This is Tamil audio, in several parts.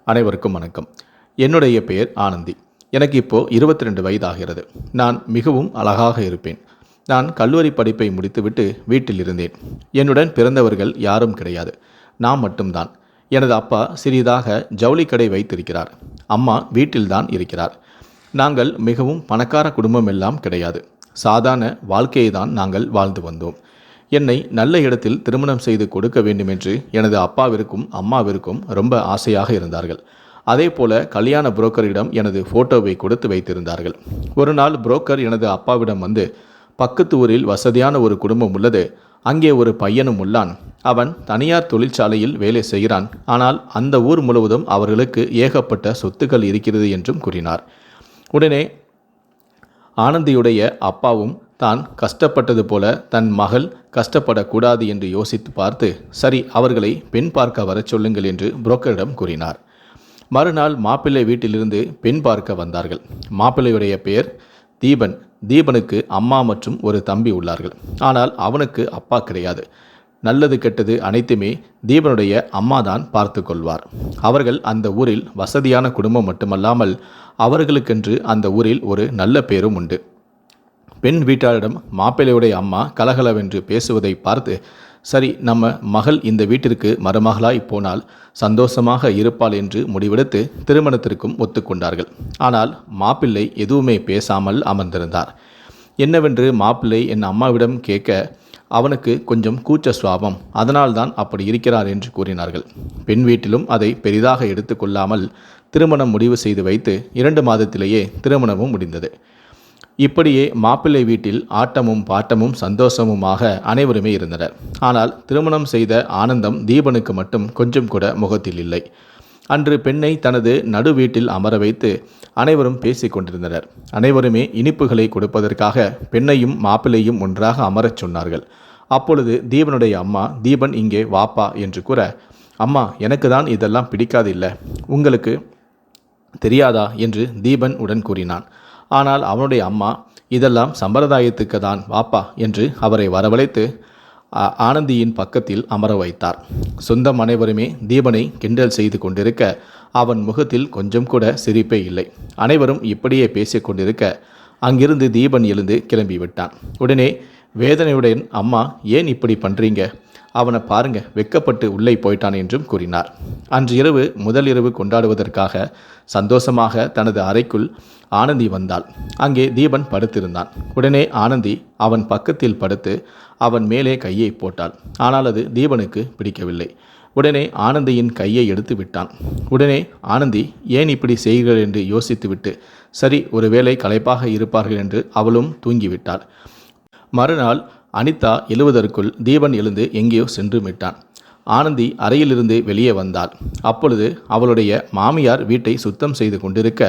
அனைவருக்கும் வணக்கம். என்னுடைய பெயர் ஆனந்தி. எனக்கு இப்போ 22 வயதாகிறது. நான் மிகவும் அழகாக இருப்பேன். நான் கல்லூரி படிப்பை முடித்துவிட்டு வீட்டில் இருந்தேன். என்னுடன் பிறந்தவர்கள் யாரும் கிடையாது. நான் மட்டும்தான். எனது அப்பா சிறிதாக ஜவுளி கடை வைத்திருக்கிறார். அம்மா வீட்டில்தான் இருக்கிறார். நாங்கள் மிகவும் பணக்கார குடும்பம் எல்லாம் கிடையாது. சாதாரண வாழ்க்கையை தான் நாங்கள் வாழ்ந்து வந்தோம். என்னை நல்ல இடத்தில் திருமணம் செய்து கொடுக்க வேண்டும் என்று எனது அப்பாவிற்கும் அம்மாவிற்கும் ரொம்ப ஆசையாக இருந்தார்கள். அதே போல கல்யாண புரோக்கரிடம் எனது ஃபோட்டோவை கொடுத்து வைத்திருந்தார்கள். ஒரு நாள் புரோக்கர் எனது அப்பாவிடம் வந்து, பக்கத்து ஊரில் வசதியான ஒரு குடும்பம் உள்ளது, அங்கே ஒரு பையனும் உள்ளான், அவன் தனியார் தொழிற்சாலையில் வேலை செய்கிறான், ஆனால் அந்த ஊர் முழுவதும் அவர்களுக்கு ஏகப்பட்ட சொத்துக்கள் இருக்கிறது என்றும் கூறினார். உடனே ஆனந்தியுடைய அப்பாவும் தான் கஷ்டப்பட்டது போல தன் மகள் கஷ்டப்படக்கூடாது என்று யோசித்து பார்த்து, சரி அவர்களை பெண் பார்க்க வரச் சொல்லுங்கள் என்று புரோக்கரிடம் கூறினார். மறுநாள் மாப்பிள்ளை வீட்டிலிருந்து பெண் பார்க்க வந்தார்கள். மாப்பிள்ளையுடைய பெயர் தீபன். தீபனுக்கு அம்மா மற்றும் ஒரு தம்பி உள்ளார்கள். ஆனால் அவனுக்கு அப்பா கிடையாது. நல்லது கெட்டது அனைத்துமே தீபனுடைய அம்மா தான் பார்த்து கொள்வார். அவர்கள் அந்த ஊரில் வசதியான குடும்பம் மட்டுமல்லாமல் அவர்களுக்கென்று அந்த ஊரில் ஒரு நல்ல பேரும் உண்டு. பெண் வீட்டாரிடம் மாப்பிள்ளையுடைய அம்மா கலகலவென்று பேசுவதை பார்த்து, சரி நம்ம மகள் இந்த வீட்டிற்கு மருமகளாய் போனால் சந்தோஷமாக இருப்பாள் என்று முடிவெடுத்து திருமணத்திற்கும் ஒத்துக்கொண்டார்கள். ஆனால் மாப்பிள்ளை எதுவுமே பேசாமல் அமர்ந்திருந்தார். என்னவென்று மாப்பிள்ளை என் அம்மாவிடம் கேட்க, அவனுக்கு கொஞ்சம் கூச்ச சுவாபம், அதனால்தான் அப்படி இருக்கிறார் என்று கூறினார்கள். பெண் வீட்டிலும் அதை பெரிதாக எடுத்துக்கொள்ளாமல் திருமணம் முடிவு செய்து வைத்து 2 மாதத்திலேயே திருமணமும் முடிந்தது. இப்படியே மாப்பிள்ளை வீட்டில் ஆட்டமும் பாட்டமும் சந்தோஷமுமாக அனைவருமே இருந்தனர். ஆனால் திருமணம் செய்த ஆனந்தம் தீபனுக்கு மட்டும் கொஞ்சம் கூட முகத்தில் இல்லை. அன்று பெண்ணை தனது நடு வீட்டில் அமர வைத்து அனைவரும் பேசி கொண்டிருந்தனர். அனைவருமே இனிப்புகளை கொடுப்பதற்காக பெண்ணையும் மாப்பிள்ளையும் ஒன்றாக அமரச் சொன்னார்கள். அப்பொழுது தீபனுடைய அம்மா, தீபன் இங்கே வாப்பா என்று கூற, அம்மா எனக்கு தான் இதெல்லாம் பிடிக்காதில்லை, உங்களுக்கு தெரியாதா என்று தீபன் உடன் கூறினான். ஆனால் அவனுடைய அம்மா, இதெல்லாம் சம்பிரதாயத்துக்கு தான் வாப்பா என்று அவரை வரவழைத்து ஆனந்தியின் பக்கத்தில் அமர வைத்தார். சொந்தம் அனைவருமே தீபனை கிண்டல் செய்து கொண்டிருக்க அவன் முகத்தில் கொஞ்சம் கூட சிரிப்பே இல்லை. அனைவரும் இப்படியே பேசிக் கொண்டிருக்க அங்கிருந்து தீபன் எழுந்து கிளம்பிவிட்டான். உடனே வேதனையுடன், அம்மா ஏன் இப்படி பண்ணுறீங்க, அவனை பாருங்க வெக்கப்பட்டு உள்ளே போயிட்டான் என்றும் கூறினார். அன்று இரவு முதல் இரவு கொண்டாடுவதற்காக சந்தோஷமாக தனது அறைக்குள் ஆனந்தி வந்தாள். அங்கே தீபன் படுத்திருந்தான். உடனே ஆனந்தி அவன் பக்கத்தில் படுத்து அவன் மேலே கையை போட்டாள். ஆனால் அது தீபனுக்கு பிடிக்கவில்லை. உடனே ஆனந்தியின் கையை எடுத்து விட்டான். உடனே ஆனந்தி ஏன் இப்படி செய்கிறீர்கள் என்று யோசித்துவிட்டு, சரி ஒருவேளை களைப்பாக இருப்பார்கள் என்று அவளும் தூங்கிவிட்டாள். மறுநாள் அனிதா எழுவதற்குள் தீபன் எழுந்து எங்கேயோ சென்று விட்டான். ஆனந்தி அறையிலிருந்து வெளியே வந்தாள். அப்பொழுது அவளுடைய மாமியார் வீட்டை சுத்தம் செய்து கொண்டிருக்க,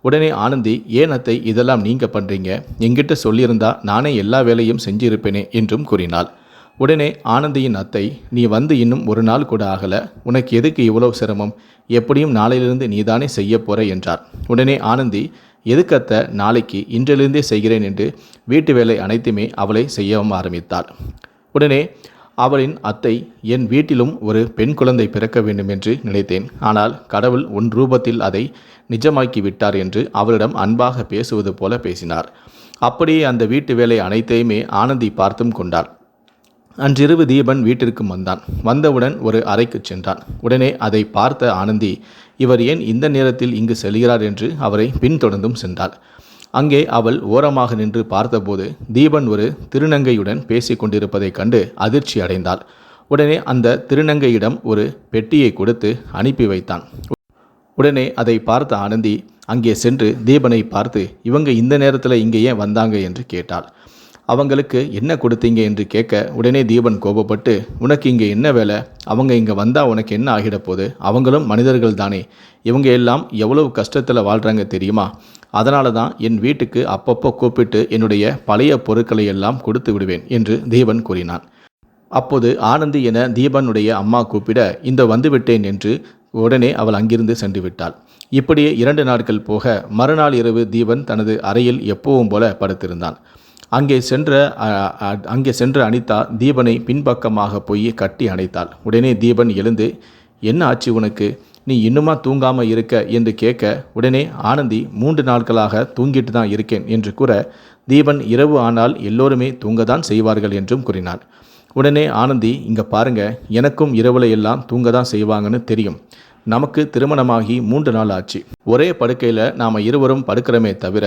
உடனே ஆனந்தி, ஏன் அத்தை இதெல்லாம் நீங்கள் பண்ணுறீங்க, என்கிட்ட சொல்லியிருந்தா நானே எல்லா வேலையும் செஞ்சிருப்பேனே என்றும் கூறினாள். உடனே ஆனந்தியின் அத்தை, நீ வந்து இன்னும் ஒரு நாள் கூட ஆகலை, உனக்கு எதுக்கு இவ்வளோ சிரமம், எப்படியும் நாளையிலிருந்து நீதானே செய்ய போற என்றார். உடனே ஆனந்தி, எதுக்கத்த நாளைக்கு இன்றிலிருந்தே செய்கிறேன் என்று வீட்டு வேலை அனைத்துமே அவளை செய்யவும் ஆரம்பித்தாள். உடனே அவளின் அத்தை, என் வீட்டிலும் ஒரு பெண் குழந்தை பிறக்க வேண்டும் என்று நினைத்தேன், ஆனால் கடவுள் உன் ரூபத்தில் அதை நிஜமாக்கி விட்டார் என்று அவளிடம் அன்பாக பேசுவது போல பேசினார். அப்படியே அந்த வீட்டு வேலை அனைத்தையுமே ஆனந்தி பார்த்தும் கொண்டாள். அன்றிரவு தீபன் வீட்டிற்கும் வந்தான். வந்தவுடன் ஒரு அறைக்கு சென்றான். உடனே அதை பார்த்த ஆனந்தி, இவர் ஏன் இந்த நேரத்தில் இங்கு செல்கிறார் என்று அவரை பின்தொடர்ந்தும் சென்றாள். அங்கே அவள் ஓரமாக நின்று பார்த்தபோது தீபன் ஒரு திருநங்கையுடன் பேசி கொண்டிருப்பதைக் கண்டு அதிர்ச்சி அடைந்தாள். உடனே அந்த திருநங்கையிடம் ஒரு பெட்டியை கொடுத்து அனுப்பி வைத்தான். உடனே அதை பார்த்த ஆனந்தி அங்கே சென்று தீபனை பார்த்து, இவங்க இந்த நேரத்தில் இங்கே ஏன் வந்தாங்க என்று கேட்டாள். அவங்களுக்கு என்ன கொடுத்தீங்க என்று கேட்க, உடனே தீபன் கோபப்பட்டு, உனக்கு இங்கே என்ன வேலை, அவங்க இங்கே வந்தால் உனக்கு என்ன ஆகிட போகுது, அவங்களும் மனிதர்கள் தானே, இவங்க எல்லாம் எவ்வளவு கஷ்டத்தில் வாழ்கிறாங்க தெரியுமா, அதனால தான் என் வீட்டுக்கு அப்பப்போ கூப்பிட்டு என்னுடைய பழைய பொருட்களை எல்லாம் கொடுத்து விடுவேன் என்று தீபன் கூறினான். அப்போது ஆனந்தி என தீபனுடைய அம்மா கூப்பிட, இந்த வந்துவிட்டேன் என்று உடனே அவள் அங்கிருந்து சென்று விட்டாள். இப்படியே 2 நாட்கள் போக மறுநாள் இரவு தீபன் தனது அறையில் எப்பவும் போல படுத்திருந்தான். அங்கே சென்ற அனிதா தீபனை பின்பக்கமாக போய் கட்டி அணைத்தாள். உடனே தீபன் எழுந்து, என்ன ஆச்சு உனக்கு, நீ இன்னுமா தூங்காமல் இருக்க என்று கேட்க, உடனே ஆனந்தி 3 நாட்களாக தூங்கிட்டு தான் இருக்கேன் என்று கூற, தீபன் இரவு ஆனால் எல்லோருமே தூங்கதான் செய்வார்கள் என்றும் கூறினார். உடனே ஆனந்தி, இங்கே பாருங்க, எனக்கும் இரவுல எல்லாம் தூங்க தான் செய்வாங்கன்னு தெரியும். நமக்கு திருமணமாகி 3 நாள் ஆச்சு. ஒரே படுக்கையில் நாம் இருவரும் படுக்கிறோமே தவிர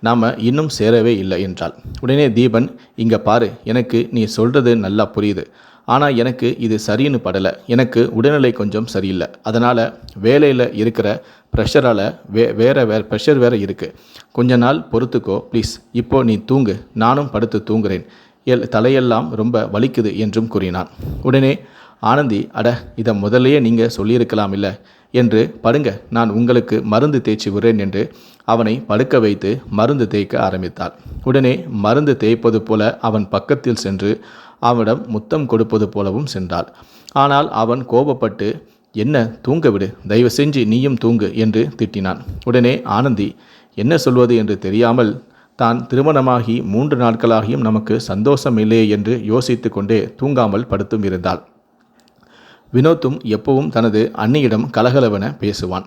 நாம் இன்னும் சேரவே இல்லை என்றாள். உடனே தீபன், இங்கே பாரு, எனக்கு நீ சொல்கிறது நல்லா புரியுது. ஆனால் எனக்கு இது சரின்னு படலை. எனக்கு உடல்நிலை கொஞ்சம் சரியில்லை. அதனால் வேலையில் இருக்கிற ப்ரெஷரால் வேறு ப்ரெஷர் வேறு இருக்குது. கொஞ்ச நாள் பொறுத்துக்கோ ப்ளீஸ். இப்போ நீ தூங்கு, நானும் படுத்து தூங்குறேன். தலையெல்லாம் ரொம்ப வலிக்குது என்றும் கூறினான். உடனே ஆனந்தி, அட இதை முதல்லையே நீங்கள் சொல்லியிருக்கலாம் இல்லை என்று, படுங்க, நான் உங்களுக்கு மருந்து தேய்ச்சி விடுறேன் என்று அவனை படுக்க வைத்து மருந்து தேய்க்க ஆரம்பித்தாள். உடனே மருந்து தேய்ப்பது போல அவன் பக்கத்தில் சென்று அவனிடம் முத்தம் கொடுப்பது போலவும் சென்றாள். ஆனால் அவன் கோபப்பட்டு, என்ன, தூங்க விடு, தயவு செஞ்சு நீயும் தூங்கு என்று திட்டினான். உடனே ஆனந்தி என்ன சொல்வது என்று தெரியாமல், தான் திருமணமாகி 3 நாட்களாகியும் நமக்கு சந்தோஷம் இல்லையே என்று யோசித்து கொண்டே தூங்காமல் படுத்தும் இருந்தாள். வினோத்தும் எப்பவும் தனது அண்ணியிடம் கலகலவென பேசுவான்.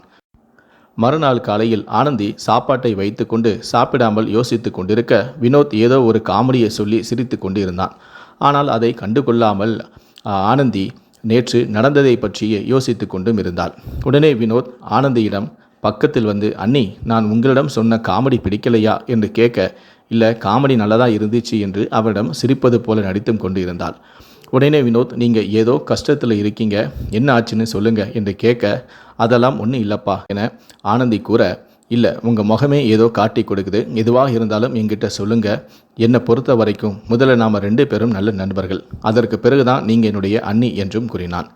மறுநாள் காலையில் ஆனந்தி சாப்பாட்டை வைத்து கொண்டு சாப்பிடாமல் யோசித்து கொண்டிருக்க, வினோத் ஏதோ ஒரு காமெடியை சொல்லி சிரித்து கொண்டு இருந்தான். ஆனால் அதை கண்டுகொள்ளாமல் ஆனந்தி நேற்று நடந்ததை பற்றியே யோசித்து கொண்டும் இருந்தாள். உடனே வினோத் ஆனந்தியிடம் பக்கத்தில் வந்து, அண்ணி, நான் உங்களிடம் சொன்ன காமெடி பிடிக்கலையா என்று கேட்க, இல்லை, காமெடி நல்லதாக இருந்துச்சு என்று அவரிடம் சிரிப்பது போல நடித்தும் கொண்டு இருந்தாள். உடனே வினோத், நீங்கள் ஏதோ கஷ்டத்தில் இருக்கீங்க, என்ன ஆச்சுன்னு சொல்லுங்கள் என்று கேட்க, அதெல்லாம் ஒன்றும் இல்லைப்பா என ஆனந்தி கூற, இல்லை, உங்கள் முகமே ஏதோ காட்டி கொடுக்குது, எதுவாக இருந்தாலும் என்கிட்ட சொல்லுங்கள். என்னை பொறுத்த வரைக்கும் முதல்ல நாம் 2 பேரும் நல்ல நண்பர்கள், அதற்கு பிறகுதான் நீங்கள் என்னுடைய அண்ணி என்றும் கூறினான்.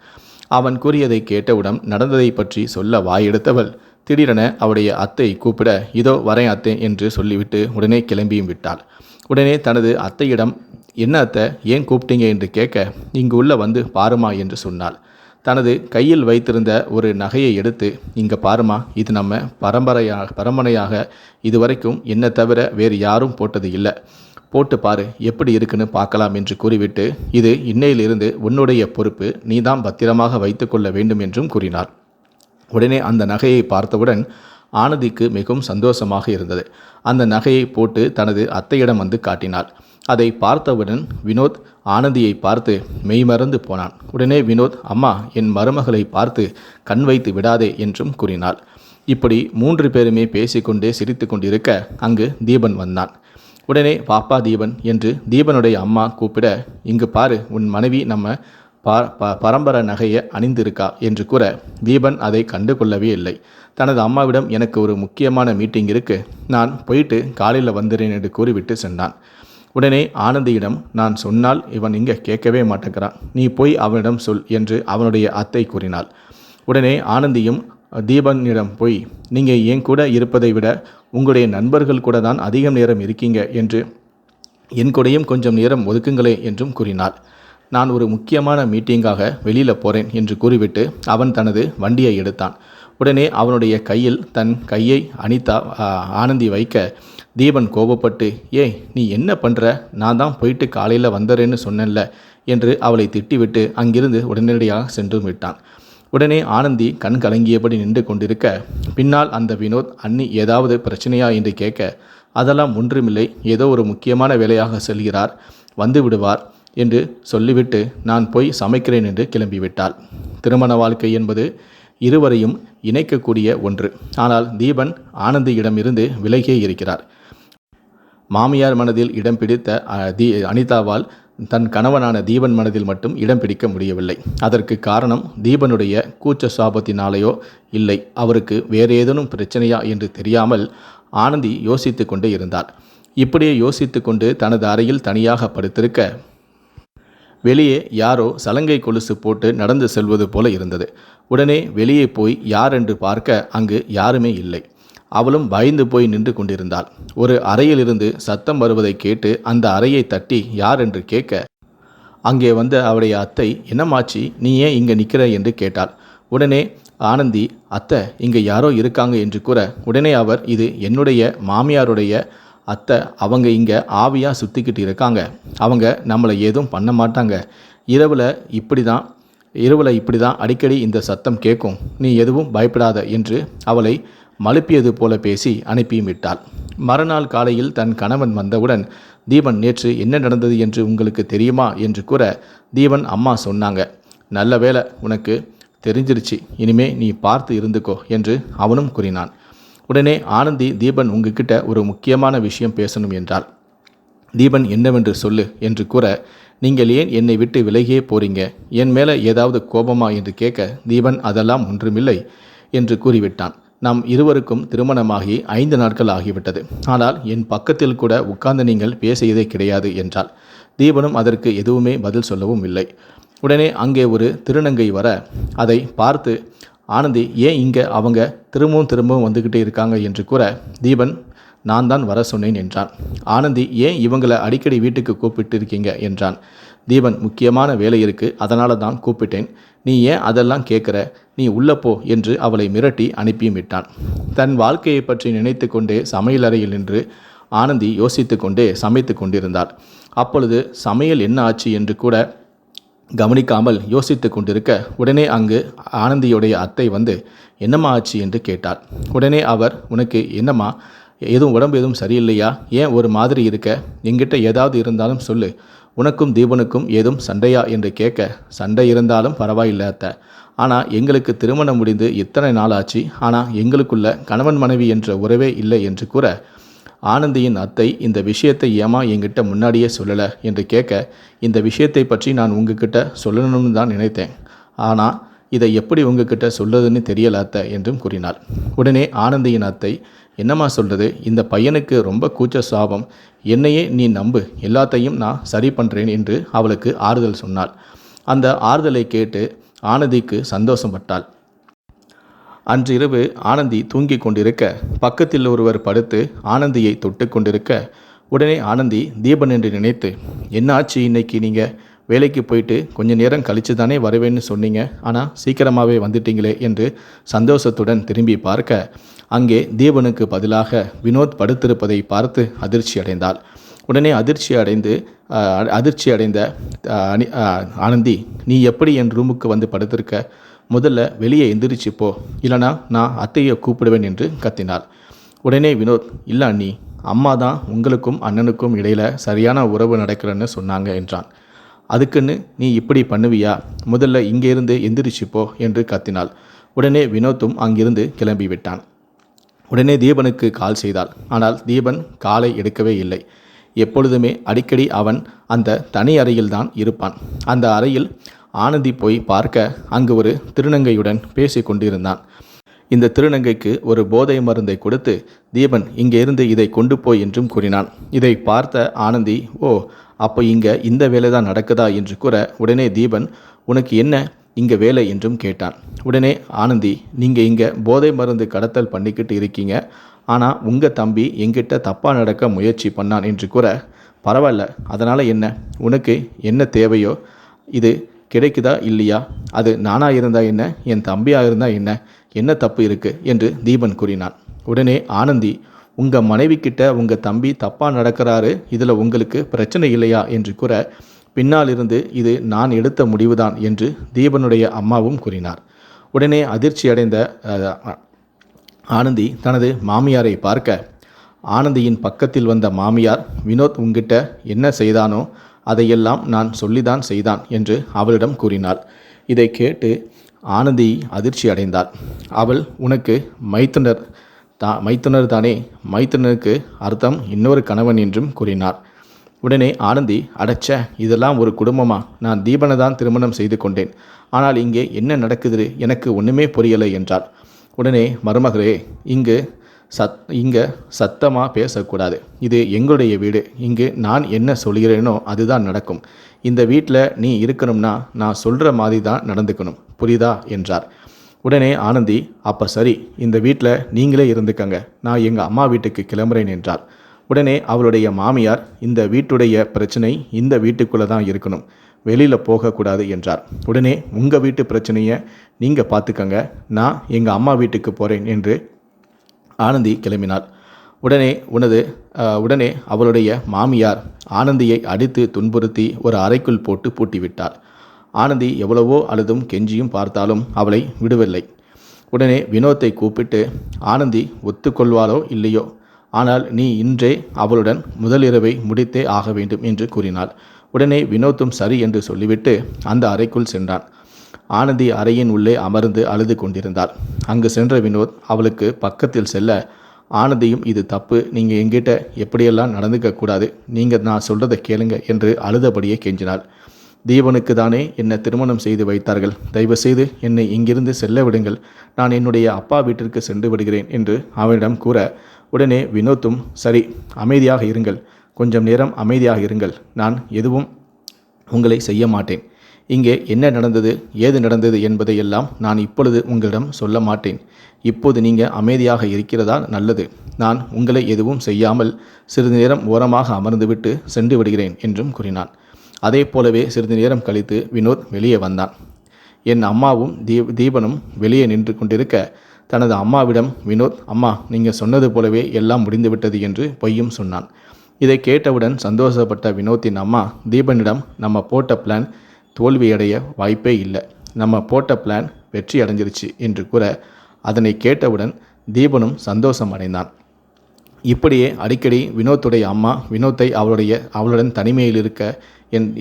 அவன் கூறியதை கேட்டவுடன் நடந்ததை பற்றி சொல்ல வாயெடுத்தவள் திடீரென அவருடைய அத்தை கூப்பிட, இதோ வரேன் அத்தை என்று சொல்லிவிட்டு உடனே கிளம்பியும் விட்டாள். உடனே தனது அத்தையிடம், என்ன அத்தை, ஏன் கூப்பிட்டீங்க என்று கேட்க, இங்கு உள்ள வந்து பாருமா என்று சொன்னாள். தனது கையில் வைத்திருந்த ஒரு நகையை எடுத்து, இங்கே பாருமா, இது நம்ம பரம்பரையாக இதுவரைக்கும் என்னை தவிர வேறு யாரும் போட்டது இல்லை, போட்டு பாரு, எப்படி இருக்குன்னு பார்க்கலாம் என்று கூறிவிட்டு, இது இன்னையிலிருந்து உன்னுடைய பொறுப்பு, நீ தான் பத்திரமாக வைத்து கொள்ள வேண்டும் என்றும் கூறினார். உடனே அந்த நகையை பார்த்தவுடன் ஆனந்திக்கு மிகவும் சந்தோஷமாக இருந்தது. அந்த நகையை போட்டு தனது அத்தையிடம் வந்து காட்டினாள். அதை பார்த்தவுடன் வினோத் ஆனந்தியை பார்த்து மெய்மறந்து போனான். உடனே வினோத், அம்மா, என் மருமகளை பார்த்து கண் வைத்து விடாதே என்றும் கூறினாள். இப்படி 3 பேருமே பேசிக்கொண்டே சிரித்து கொண்டிருக்க அங்கு தீபன் வந்தான். உடனே பாப்பா தீபன் என்று தீபனுடைய அம்மா கூப்பிட, இங்கு பாரு, உன் மனைவி நம்ம பரம்பரை நகையை அணிந்திருக்கா என்று கூற, தீபன் அதை கண்டு கொள்ளவே இல்லை. தனது அம்மாவிடம், எனக்கு ஒரு முக்கியமான மீட்டிங் இருக்கு, நான் போயிட்டு காலையில் வந்துடுறேன் என்று கூறிவிட்டு சென்றான். உடனே ஆனந்தியிடம், நான் சொன்னால் இவன் இங்கே கேட்கவே மாட்டேங்கிறான், நீ போய் அவனிடம் சொல் என்று அவனுடைய அத்தை கூறினாள். உடனே ஆனந்தியும் தீபனிடம் போய், நீங்கள் என் கூட இருப்பதை விட உங்களுடைய நண்பர்கள் கூட தான் அதிகம் நேரம் இருக்கீங்க என்று என் கூடையும் கொஞ்சம் நேரம் ஒதுக்குங்களே என்றும் கூறினாள். நான் ஒரு முக்கியமான மீட்டிங்காக வெளியில் போகிறேன் என்று கூறிவிட்டு அவன் தனது வண்டியை எடுத்தான். உடனே அவனுடைய கையில் தன் கையை ஆனந்தி வைக்க, தீபன் கோபப்பட்டு, ஏய், நீ என்ன பண்ணுற, நான் தான் போயிட்டு காலையில் வந்துடுறேன்னு சொன்னேன்ல என்று அவளை திட்டிவிட்டு அங்கிருந்து உடனடியாக சென்று விட்டான். உடனே ஆனந்தி கண் கலங்கியபடி நின்று கொண்டிருக்க, பின்னால் அந்த வினோத், அண்ணி ஏதாவது பிரச்சனையா என்று கேட்க, அதெல்லாம் ஒன்றுமில்லை, ஏதோ ஒரு முக்கியமான வேலையாக செல்கிறார், வந்து விடுவார் என்று சொல்லிவிட்டு நான் போய் சமைக்கிறேன் என்று கிளம்பிவிட்டாள். திருமண வாழ்க்கை என்பது இருவரையும் இணைக்கக்கூடிய ஒன்று. ஆனால் தீபன் ஆனந்தியிடமிருந்து விலகியே இருக்கிறார். மாமியார் மனதில் இடம் பிடித்த அனிதாவால் தன் கணவனான தீபன் மனதில் மட்டும் இடம் பிடிக்க முடியவில்லை. அதற்கு காரணம் தீபனுடைய கூச்ச சாபத்தினாலேயோ இல்லை, அவருக்கு வேறு ஏதேனும் பிரச்சனையா என்று தெரியாமல் ஆனந்தி யோசித்து கொண்டே இருந்தார். இப்படியே யோசித்து கொண்டு தனது அறையில் தனியாக படுத்திருக்க, வெளியே யாரோ சலங்கை கொலுசு போட்டு நடந்து செல்வது போல இருந்தது. உடனே வெளியே போய் யார் என்று பார்க்க அங்கு யாருமே இல்லை. அவளும் பயந்து போய் நின்று கொண்டிருந்தாள். ஒரு அறையிலிருந்து சத்தம் வருவதை கேட்டு அந்த அறையை தட்டி யார் என்று கேட்க, அங்கே வந்த அவருடைய அத்தை, என்னமாச்சி, நீ ஏன் இங்கே நிற்கிற என்று கேட்டாள். உடனே ஆனந்தி, அத்தை, இங்கே யாரோ இருக்காங்க என்று கூற, உடனே அவர், இது என்னுடைய மாமியாருடைய அத்தை, அவங்க இங்கே ஆவியாக சுற்றிக்கிட்டு இருக்காங்க, அவங்க நம்மளை எதுவும் பண்ண மாட்டாங்க, இரவில் இப்படி தான் இரவில் இப்படி தான் அடிக்கடி இந்த சத்தம் கேட்கும், நீ எதுவும் பயப்படாத என்று அவளை மழுப்பியது போல பேசி அனுப்பியும் விட்டாள். மறுநாள் காலையில் தன் கணவன் வந்தவுடன், தீபன் நேற்று என்ன நடந்தது என்று உங்களுக்கு தெரியுமா என்று கூற, தீபன் அம்மா சொன்னாங்க, நல்ல வேளை உனக்கு தெரிஞ்சிருச்சு, இனிமே நீ பார்த்து இருந்துக்கோ என்று அவனும் கூறினான். உடனே ஆனந்தி, தீபன் உங்ககிட்ட ஒரு முக்கியமான விஷயம் பேசணும் என்றாள். தீபன் என்னவென்று சொல்லு என்று கூற, நீங்கள் ஏன் என்னை விட்டு விலகியே போறீங்க, என் மேலே ஏதாவது கோபமா என்று கேட்க, தீபன் அதெல்லாம் ஒன்றுமில்லை என்று கூறிவிட்டான். நாம் இருவருக்கும் திருமணமாகி 5 நாட்கள் ஆகிவிட்டது, ஆனால் என் பக்கத்தில் கூட உட்கார்ந்து நீங்கள் பேசியதே கிடையாது என்றாள். தீபனும் அதற்கு எதுவுமே பதில் சொல்லவும் இல்லை. உடனே அங்கே ஒரு திருநங்கை வர, அதை பார்த்து ஆனந்தி, ஏன் இங்கே அவங்க திரும்பவும் வந்துக்கிட்டே இருக்காங்க என்று கூற, தீபன், நான் தான் வர சொன்னேன் என்றான். ஆனந்தி, ஏன் இவங்களை அடிக்கடி வீட்டுக்கு கூப்பிட்டு இருக்கீங்க என்றான். தீபன், முக்கியமான வேலை இருக்கு, அதனால தான் கூப்பிட்டேன், நீ ஏன் அதெல்லாம் கேட்குற, நீ உள்ளப்போ என்று அவளை மிரட்டி அனுப்பியும் விட்டான். தன் வாழ்க்கையை பற்றி நினைத்து கொண்டே சமையலறையில் நின்று ஆனந்தி யோசித்து கொண்டே சமைத்து கொண்டிருந்தாள். அப்பொழுது சமையல் என்ன ஆச்சு என்று கூட கவனிக்காமல் யோசித்து கொண்டிருக்க, உடனே அங்கு ஆனந்தியுடைய அத்தை வந்து, என்னம்மா ஆச்சு என்று கேட்டார். உடனே அவர், உனக்கு என்னம்மா, உடம்பு எதுவும் சரியில்லையா, ஏன் ஒரு மாதிரி இருக்க, எங்கிட்ட ஏதாவது இருந்தாலும் சொல்லு, உனக்கும் தீபனுக்கும் ஏதும் சண்டையா என்று கேட்க, சண்டை இருந்தாலும் பரவாயில்லை அத்தை, ஆனால் எங்களுக்கு திருமணம் முடிந்து இத்தனை நாள் ஆச்சு, ஆனால் எங்களுக்குள்ள கணவன் மனைவி என்ற உறவே இல்லை என்று கூற, ஆனந்தியின் அத்தை, இந்த விஷயத்தை ஏமா என்கிட்ட முன்னாடியே சொல்லலை என்று கேட்க, இந்த விஷயத்தை பற்றி நான் உங்ககிட்ட சொல்லணும்னு தான் நினைத்தேன், ஆனால் இதை எப்படி உங்ககிட்ட சொல்றதுன்னு தெரியல அத்தை என்றும் கூறினாள். உடனே ஆனந்தியின் அத்தை, என்னம்மா சொல்கிறது, இந்த பையனுக்கு ரொம்ப கூச்ச சாபம், என்னையே நீ நம்பு, எல்லாத்தையும் நான் சரி பண்ணுறேன் என்று அவளுக்கு ஆறுதல் சொன்னாள். அந்த ஆறுதலை கேட்டு ஆனந்திக்கு சந்தோஷப்பட்டாள். அன்றிரவு ஆனந்தி தூங்கி கொண்டிருக்க, பக்கத்தில் ஒருவர் படுத்து ஆனந்தியை தொட்டு கொண்டிருக்க, உடனே ஆனந்தி, தீபன் என்று நினைத்து, என்ன ஆச்சு, இன்னைக்கு நீங்கள் வேலைக்கு போயிட்டு கொஞ்ச நேரம் கழித்து தானே வருவேன்னு சொன்னீங்க, ஆனால் சீக்கிரமாகவே வந்துட்டீங்களே என்று சந்தோஷத்துடன் திரும்பி பார்க்க, அங்கே தீபனுக்கு பதிலாக வினோத் படுத்திருப்பதை பார்த்து அதிர்ச்சி அடைந்தாள். உடனே அதிர்ச்சி அடைந்த ஆனந்தி, நீ எப்படி என் ரூமுக்கு வந்து படுத்திருக்க, முதல்ல வெளியே எந்திரிச்சு போ, இல்லைனா நான் அத்தையை கூப்பிடுவேன் என்று கத்தினாள். உடனே வினோத், இல்லை அண்ணி, அம்மா தான் உங்களுக்கும் அண்ணனுக்கும் இடையில் சரியான உறவு நடக்கிறன்னு சொன்னாங்க என்றான். அதுக்குன்னு நீ இப்படி பண்ணுவியா, முதல்ல இங்கேருந்து எந்திரிச்சு போ என்று கத்தினாள். உடனே வினோத்தும் அங்கிருந்து கிளம்பி விட்டான். உடனே தீபனுக்கு கால் செய்தாள். ஆனால் தீபன் காலை எடுக்கவே இல்லை. எப்பொழுதுமே அடிக்கடி அவன் அந்த தனி அறையில்தான் இருப்பான். அந்த அறையில் ஆனந்தி போய் பார்க்க, அங்கு ஒரு திருநங்கையுடன் பேசி கொண்டிருந்தான். இந்த திருநங்கைக்கு ஒரு போதை மருந்தை கொடுத்து, தீபன் இங்கே இருந்து இதை கொண்டு போய் என்றும் கூறினான். இதை பார்த்த ஆனந்தி, ஓ, அப்போ இங்கே இந்த வேலை தான் நடக்குதா என்று கூற, உடனே தீபன், உனக்கு என்ன இங்கே வேலை என்றும் கேட்டான். உடனே ஆனந்தி, நீங்கள் இங்கே போதை மருந்து கடத்தல் பண்ணிக்கிட்டு இருக்கீங்க, ஆனால் உங்கள் தம்பி எங்கிட்ட தப்பாக நடக்க முயற்சி பண்ணான் என்று கூற, பரவாயில்ல, அதனால் என்ன, உனக்கு என்ன தேவையோ இது கிடைக்குதா இல்லையா, அது நானாக இருந்தால் என்ன, என் தம்பியாக இருந்தால் என்ன தப்பு இருக்குது என்று தீபன் கூறினான். உடனே ஆனந்தி, உங்கள் மனைவி கிட்ட உங்கள் தம்பி தப்பாக நடக்கிறாரு, இதில் உங்களுக்கு பிரச்சனை இல்லையா என்று கூற, பின்னால் இருந்து இது நான் எடுத்த முடிவுதான் என்று தீபனுடைய அம்மாவும் கூறினார். உடனே அதிர்ச்சி அடைந்த ஆனந்தி தனது மாமியாரை பார்க்க, ஆனந்தியின் பக்கத்தில் வந்த மாமியார், வினோத் உங்கிட்ட என்ன செய்தானோ அதையெல்லாம் நான் சொல்லிதான் செய்தான் என்று அவளிடம் கூறினாள். இதை கேட்டு ஆனந்தி அதிர்ச்சி அடைந்தாள். அவள், உனக்கு மைத்துனர் தானே, மைத்துனருக்கு அர்த்தம் இன்னொரு கணவன் என்றும் கூறினார். உடனே ஆனந்தி, அடச்ச, இதெல்லாம் ஒரு குடும்பமா, நான் தீபனை தான் திருமணம் செய்து கொண்டேன், ஆனால் இங்கே என்ன நடக்குது, எனக்கு ஒன்றுமே புரியலை என்றாள். உடனே, மருமகளே, இங்கே சத்தமாக பேசக்கூடாது, இது எங்களுடைய வீடு, இங்கு நான் என்ன சொல்கிறேனோ அதுதான் நடக்கும், இந்த வீட்டில் நீ இருக்கணும்னா நான் சொல்கிற மாதிரி தான் நடந்துக்கணும், புரியுதா என்றார். உடனே ஆனந்தி, அப்போ சரி, இந்த வீட்டில் நீங்களே இருந்துக்கங்க, நான் எங்கள் அம்மா வீட்டுக்கு கிளம்புறேன் என்றார். உடனே அவளுடைய மாமியார், இந்த வீட்டுடைய பிரச்சனை இந்த வீட்டுக்குள்ளே தான் இருக்கணும், வெளியில் போகக்கூடாது என்றார். உடனே, உங்கள் வீட்டு பிரச்சனையை நீங்கள் பார்த்துக்கங்க, நான் எங்கள் அம்மா வீட்டுக்கு போகிறேன் என்று ஆனந்தி கிளம்பினாள். உடனே அவளுடைய மாமியார் ஆனந்தியை அடித்து துன்புறுத்தி ஒரு அறைக்குள் போட்டு பூட்டிவிட்டாள். ஆனந்தி எவ்வளவோ அழுதும் கெஞ்சியும் பார்த்தாலும் அவளை விடவில்லை. உடனே வினோத்தை கூப்பிட்டு, ஆனந்தி ஒத்துக்கொள்வாளோ இல்லையோ, ஆனால் நீ இன்றே அவளுடன் முதலிரவை முடித்தே ஆக வேண்டும் என்று கூறினாள். உடனே வினோத்தும் சரி என்று சொல்லிவிட்டு அந்த அறைக்குள் சென்றான். ஆனந்தி அறையின் உள்ளே அமர்ந்து அழுது கொண்டிருந்தாள். அங்கு சென்ற வினோத் அவளுக்கு பக்கத்தில் செல்ல, ஆனந்தியும் இது தப்பு, நீங்கள் எங்கிட்ட எப்படியெல்லாம் நடந்துக்கக்கூடாது, நீங்கள் நான் சொல்கிறத கேளுங்க என்று அழுதபடியே கெஞ்சினாள். தீபனுக்கு தானே என்னை திருமணம் செய்து வைத்தார்கள், தயவுசெய்து என்னை இங்கிருந்து செல்ல விடுங்கள், நான் என்னுடைய அப்பா வீட்டிற்கு சென்று விடுகிறேன் என்று அவனிடம் கூற, உடனே வினோத்தும் சரி அமைதியாக இருங்கள், கொஞ்சம் நேரம் அமைதியாக இருங்கள், நான் எதுவும் உங்களை செய்ய மாட்டேன், இங்கே என்ன நடந்தது ஏது நடந்தது என்பதையெல்லாம் நான் இப்பொழுது உங்களிடம் சொல்ல மாட்டேன், இப்போது நீங்கள் அமைதியாக இருக்கிறதா நல்லது, நான் உங்களை எதுவும் செய்யாமல் சிறிது நேரம் ஓரமாக அமர்ந்துவிட்டு சென்று விடுகிறேன் என்றும் கூறினான். அதே போலவே சிறிது நேரம் கழித்து வினோத் வெளியே வந்தான். என் அம்மாவும் தீபனும் வெளியே நின்று கொண்டிருக்க தனது அம்மாவிடம் வினோத், அம்மா நீங்கள் சொன்னது போலவே எல்லாம் முடிந்துவிட்டது என்று பொய்யும் சொன்னான். இதை கேட்டவுடன் சந்தோஷப்பட்ட வினோத்தின் அம்மா தீபனிடம், நம்ம போட்ட பிளான் தோல்வியடைய வாய்ப்பே இல்லை, நம்ம போட்ட பிளான் வெற்றி அடைஞ்சிருச்சு என்று கூற, அதனை கேட்டவுடன் தீபனும் சந்தோஷம் அடைந்தான். இப்படியே அடிக்கடி வினோத்துடைய அம்மா வினோத்தை அவளுடன் தனிமையில் இருக்க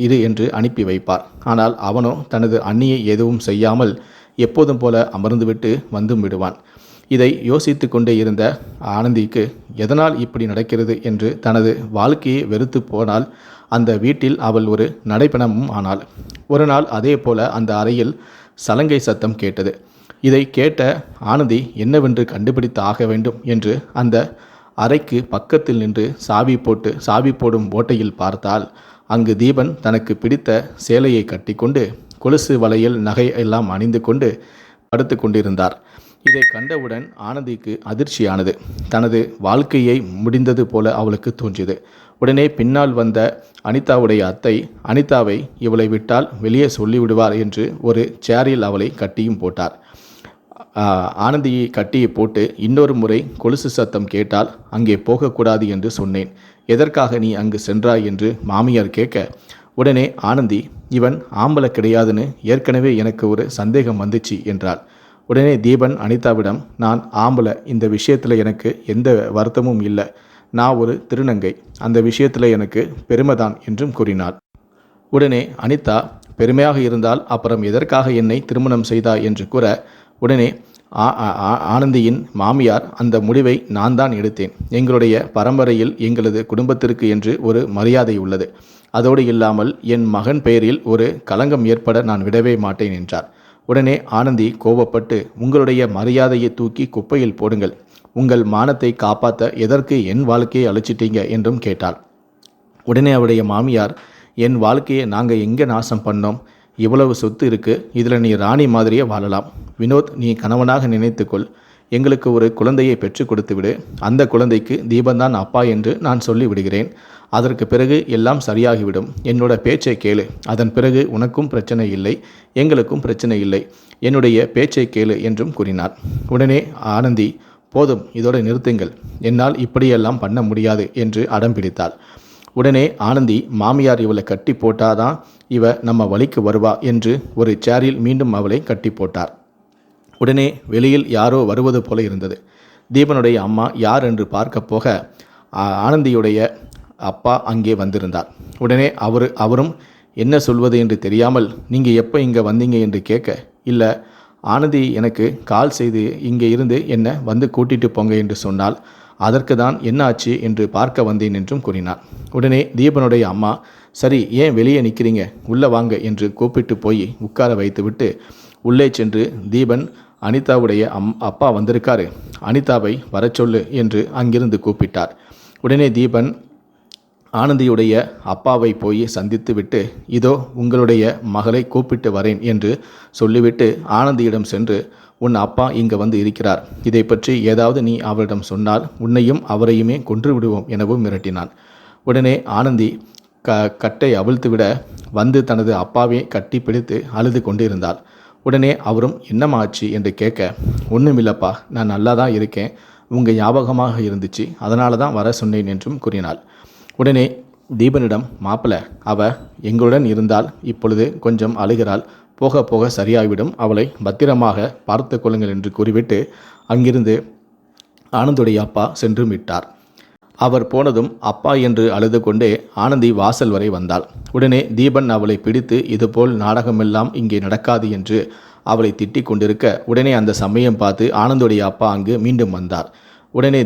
இரு என்று அனுப்பி வைப்பார். ஆனால் அவனோ தனது அண்ணியை எதுவும் செய்யாமல் எப்போதும் போல அமர்ந்துவிட்டு வந்தும் விடுவான். இதை யோசித்து கொண்டே இருந்த ஆனந்திக்கு எதனால் இப்படி நடக்கிறது என்று தனது வாழ்க்கையை வெறுத்து போனால் அந்த வீட்டில் அவள் ஒரு நடைப்பணமும் ஆனாள். ஒரு நாள் அதே போல அந்த அறையில் சலங்கை சத்தம் கேட்டது. இதை கேட்ட ஆனந்தி என்னவென்று கண்டுபிடித்து ஆக வேண்டும் என்று அந்த அறைக்கு பக்கத்தில் நின்று சாவி போடும் ஓட்டையில் பார்த்தால் அங்கு தீபன் தனக்கு பிடித்த சேலையை கட்டிக்கொண்டு கொலுசு வளையல் நகை எல்லாம் அணிந்து கொண்டு படுத்து கொண்டிருந்தார். இதை கண்டவுடன் ஆனந்திக்கு அதிர்ச்சியானது. தனது வாழ்க்கையை முடிந்தது போல அவளுக்கு தோன்றியது. உடனே பின்னால் வந்த அனிதாவுடைய அத்தை அனிதாவை இவளை விட்டால் வெளியே சொல்லிவிடுவார் என்று ஒரு சேரில் அவளை கட்டியும் போட்டார். ஆனந்தியை கட்டியை போட்டு, இன்னொரு முறை கொலுசு சத்தம் கேட்டால் அங்கே போகக்கூடாது என்று சொன்னேன், எதற்காக நீ அங்கு சென்றாய் என்று மாமியார் கேட்க, உடனே ஆனந்தி, இவன் ஆம்பளை கிடையாதுன்னு ஏற்கனவே எனக்கு ஒரு சந்தேகம் வந்துச்சு என்றாள். உடனே தீபன் அனிதாவிடம், நான் ஆம்பளை, இந்த விஷயத்தில் எனக்கு எந்த வருத்தமும் இல்லை, நான் ஒரு திருநங்கை, அந்த விஷயத்தில் எனக்கு பெருமைதான் என்றும் கூறினாள். உடனே அனிதா, பெருமையாக இருந்தால் அப்புறம் எதற்காக என்னை திருமணம் செய்தாய் என்று கூற, உடனே ஆனந்தியின் மாமியார், அந்த முடிவை நான் தான் எடுத்தேன், எங்களுடைய பரம்பரையில் எங்களது குடும்பத்திற்கு என்று ஒரு மரியாதை உள்ளது, அதோடு இல்லாமல் என் மகன் பெயரில் ஒரு களங்கம் ஏற்பட நான் விடவே மாட்டேன் என்றார். உடனே ஆனந்தி கோபப்பட்டு, உங்களுடைய மரியாதையை தூக்கி குப்பையில் போடுங்கள், உங்கள் மானத்தை காப்பாற்ற எதற்கு என் வாழ்க்கையை அழிச்சிட்டீங்க என்றும் கேட்டாள். உடனே அவருடைய மாமியார், என் வாழ்க்கையை நாங்கள் எங்கே நாசம் பண்ணோம், இவ்வளவு சொத்து இருக்கு, இதில் நீ ராணி மாதிரியே வாழலாம், வினோத் நீ கணவனாக நினைத்துக்கொள், எங்களுக்கு ஒரு குழந்தையை பெற்று கொடுத்து விடு, அந்த குழந்தைக்கு தீபன்தான் அப்பா என்று நான் சொல்லி விடுகிறேன், அதற்கு பிறகு எல்லாம் சரியாகிவிடும், என்னோட பேச்சை கேளு, அதன் பிறகு உனக்கும் பிரச்சனை இல்லை, எங்களுக்கும் பிரச்சனை இல்லை, என்னுடைய பேச்சை கேளு என்றும் கூறினார். உடனே ஆனந்தி, போதும் இதோடு நிறுத்துங்கள், என்னால் இப்படியெல்லாம் பண்ண முடியாது என்று அடம் பிடித்தாள். உடனே ஆனந்தி, மாமியார் இவளை கட்டி போட்டாதான் இவ நம்ம வழிக்கு வருவா என்று ஒரு சேரில் மீண்டும் அவளை கட்டி போட்டார். உடனே வெளியில் யாரோ வருவது போல இருந்தது. தீபனுடைய அம்மா யார் என்று பார்க்க போக ஆனந்தியுடைய அப்பா அங்கே வந்திருந்தார். உடனே அவரும் என்ன சொல்வது என்று தெரியாமல், நீங்கள் எப்போ இங்கே வந்தீங்க என்று கேட்க, இல்லை ஆனந்தி எனக்கு கால் செய்து இங்கே இருந்து என்னை வந்து கூட்டிட்டு போங்க என்று சொன்னால், அதற்கு தான் என்ன ஆச்சு என்று பார்க்க வந்தேன் என்றும் கூறினார். உடனே தீபனுடைய அம்மா, சரி ஏன் வெளியே நிற்கிறீங்க, உள்ளே வாங்க என்று கூப்பிட்டு போய் உட்கார வைத்துவிட்டு உள்ளே சென்று, தீபன், அனிதாவுடைய அப்பா வந்திருக்காரு, அனிதாவை வர சொல்லு என்று அங்கிருந்து கூப்பிட்டார். உடனே தீபன் ஆனந்தியுடைய அப்பாவை போய் சந்தித்து விட்டு, இதோ உங்களுடைய மகளை கூப்பிட்டு வரேன் என்று சொல்லிவிட்டு ஆனந்தியிடம் சென்று, உன் அப்பா இங்கே வந்து இருக்கிறார், இதை பற்றி ஏதாவது நீ அவரிடம் சொன்னால் உன்னையும் அவரையுமே கொன்று விடுவோம் எனவும் மிரட்டினான். உடனே ஆனந்தி கட்டை அவிழ்த்துவிட வந்து தனது அப்பாவை கட்டி பிடித்து அழுது கொண்டிருந்தாள். உடனே அவரும் என்னமாச்சு என்று கேட்க, ஒன்றுமில்லப்பா, நான் நல்லா தான் இருக்கேன், உங்கள் ஞாபகமாக இருந்துச்சு, அதனால தான் வர சொன்னேன் என்றும் கூறினாள். உடனே தீபனிடம், மாப்பிள, அவ எங்களுடன் இருந்தால் இப்பொழுது கொஞ்சம் அழுகிறாள், போக போக சரியாகிவிடும், அவளை பத்திரமாக பார்த்து கொள்ளுங்கள் என்று கூறிவிட்டு அங்கிருந்து ஆனந்துடைய அப்பா சென்று விட்டார். அவர் போனதும் அப்பா என்று அழுது கொண்டே ஆனந்தி வாசல் வரை வந்தாள். உடனே தீபன் அவளை பிடித்து, இதுபோல் நாடகமெல்லாம் இங்கே நடக்காது என்று அவளை திட்டிக் கொண்டிருக்க, உடனே அந்த சமயம் பார்த்து ஆனந்துடைய அப்பா அங்கு மீண்டும் வந்தார். உடனே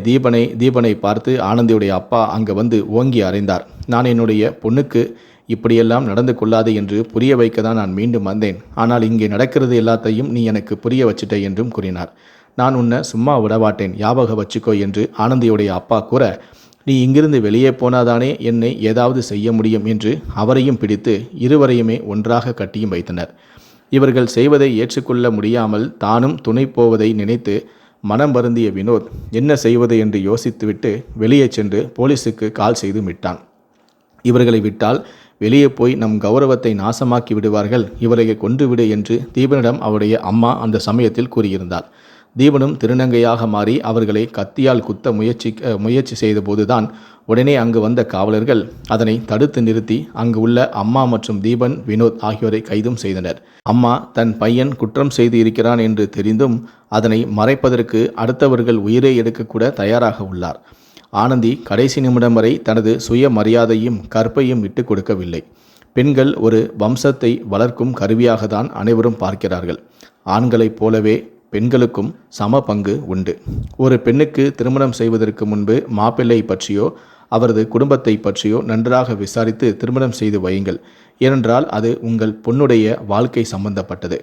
தீபனை பார்த்து ஆனந்தியுடைய அப்பா அங்கே வந்து ஓங்கி அறைந்தார். நான் என்னுடைய பொண்ணுக்கு இப்படியெல்லாம் நடந்து கொள்ளாது என்று புரிய வைக்க தான் நான் மீண்டும் வந்தேன். ஆனால் இங்கே நடக்கிறது எல்லாத்தையும் நீ எனக்கு புரிய வச்சிட்ட என்றும் கூறினார். நான் உன்னை சும்மா விடமாட்டேன், ஞாபகம் வச்சுக்கோ என்று ஆனந்தியுடைய அப்பா கூற, நீ இங்கிருந்து வெளியே போனாதானே என்னை ஏதாவது செய்ய முடியும் என்று அவரையும் பிடித்து இருவரையுமே ஒன்றாக கட்டியும் வைத்தனர். இவர்கள் செய்வதை ஏற்றுக்கொள்ள முடியாமல் தானும் துணை போவதை நினைத்து மனம் வருந்திய வினோத் என்ன செய்வது என்று யோசித்துவிட்டு வெளியே சென்று போலீஸுக்கு கால் செய்து விட்டான். இவர்களை விட்டால் வெளியே போய் நம் கௌரவத்தை நாசமாக்கி விடுவார்கள், இவரை கொன்றுவிடு என்று தீபனிடம் அவருடைய அம்மா அந்த சமயத்தில் கூறியிருந்தார். தீபனும் திருநங்கையாக மாறி அவர்களை கத்தியால் குத்த முயற்சி செய்தபோதுதான் உடனே அங்கு வந்த காவலர்கள் அதனை தடுத்து நிறுத்தி அங்கு உள்ள அம்மா மற்றும் தீபன், வினோத் ஆகியோரை கைதும் செய்தனர். அம்மா தன் பையன் குற்றம் செய்து இருக்கிறான் என்று தெரிந்தும் அதனை மறைப்பதற்கு அடுத்தவர்கள் உயிரை எடுக்கக்கூட தயாராக உள்ளார். ஆனந்தி கடைசி நிமிடம் வரை தனது சுய மரியாதையும் கற்பையும் விட்டு கொடுக்கவில்லை. பெண்கள் ஒரு வம்சத்தை வளர்க்கும் கருவியாகத்தான் அனைவரும் பார்க்கிறார்கள். ஆண்களைப் போலவே பெண்களுக்கும் சம பங்கு உண்டு. ஒரு பெண்ணுக்கு திருமணம் செய்வதற்கு முன்பு மாப்பிள்ளை பற்றியோ அவரது குடும்பத்தை பற்றியோ நன்றாக விசாரித்து திருமணம் செய்து வையுங்கள். ஏனென்றால் அது உங்கள் பொண்ணுடைய வாழ்க்கை சம்பந்தப்பட்டது.